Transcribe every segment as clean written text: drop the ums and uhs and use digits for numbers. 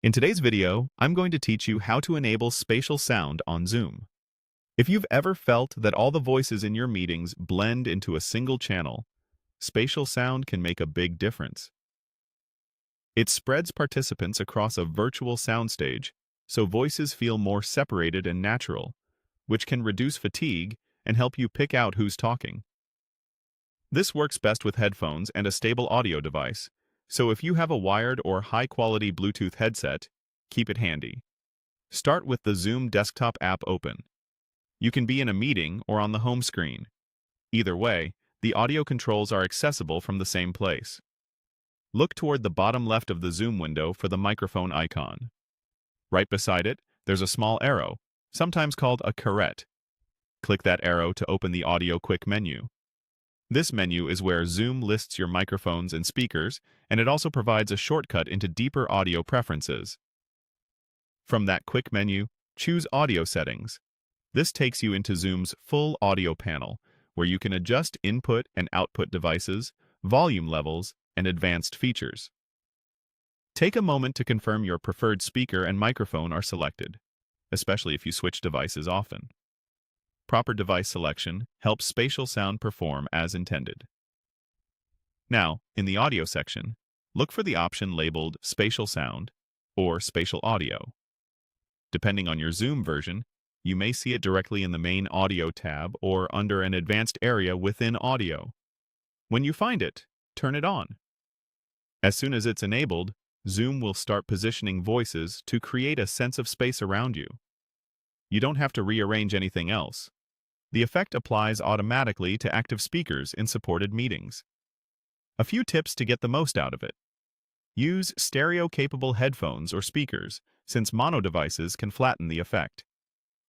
In today's video, I'm going to teach you how to enable spatial sound on Zoom. If you've ever felt that all the voices in your meetings blend into a single channel, spatial sound can make a big difference. It spreads participants across a virtual soundstage, so voices feel more separated and natural, which can reduce fatigue and help you pick out who's talking. This works best with headphones and a stable audio device, so if you have a wired or high-quality Bluetooth headset, keep it handy. Start with the Zoom desktop app open. You can be in a meeting or on the home screen. Either way, the audio controls are accessible from the same place. Look toward the bottom left of the Zoom window for the microphone icon. Right beside it, there's a small arrow, sometimes called a caret. Click that arrow to open the Audio Quick menu. This menu is where Zoom lists your microphones and speakers, and it also provides a shortcut into deeper audio preferences. From that quick menu, choose Audio Settings. This takes you into Zoom's full audio panel, where you can adjust input and output devices, volume levels, and advanced features. Take a moment to confirm your preferred speaker and microphone are selected, especially if you switch devices often. Proper device selection helps spatial sound perform as intended. Now, in the audio section, look for the option labeled Spatial Sound or Spatial Audio. Depending on your Zoom version, you may see it directly in the main Audio tab or under an advanced area within Audio. When you find it, turn it on. As soon as it's enabled, Zoom will start positioning voices to create a sense of space around you. You don't have to rearrange anything else. The effect applies automatically to active speakers in supported meetings. A few tips to get the most out of it. Use stereo-capable headphones or speakers, since mono devices can flatten the effect.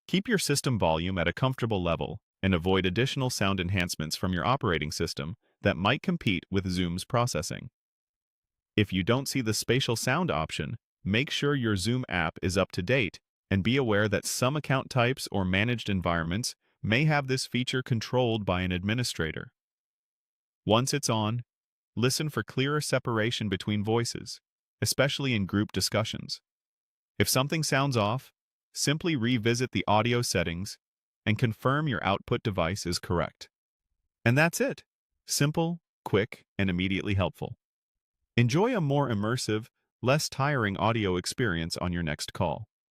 Keep your system volume at a comfortable level and avoid additional sound enhancements from your operating system that might compete with Zoom's processing. If you don't see the spatial sound option, make sure your Zoom app is up to date and be aware that some account types or managed environments may have this feature controlled by an administrator. Once it's on, listen for clearer separation between voices, especially in group discussions. If something sounds off, simply revisit the audio settings and confirm your output device is correct. And that's it. Simple, quick, and immediately helpful. Enjoy a more immersive, less tiring audio experience on your next call.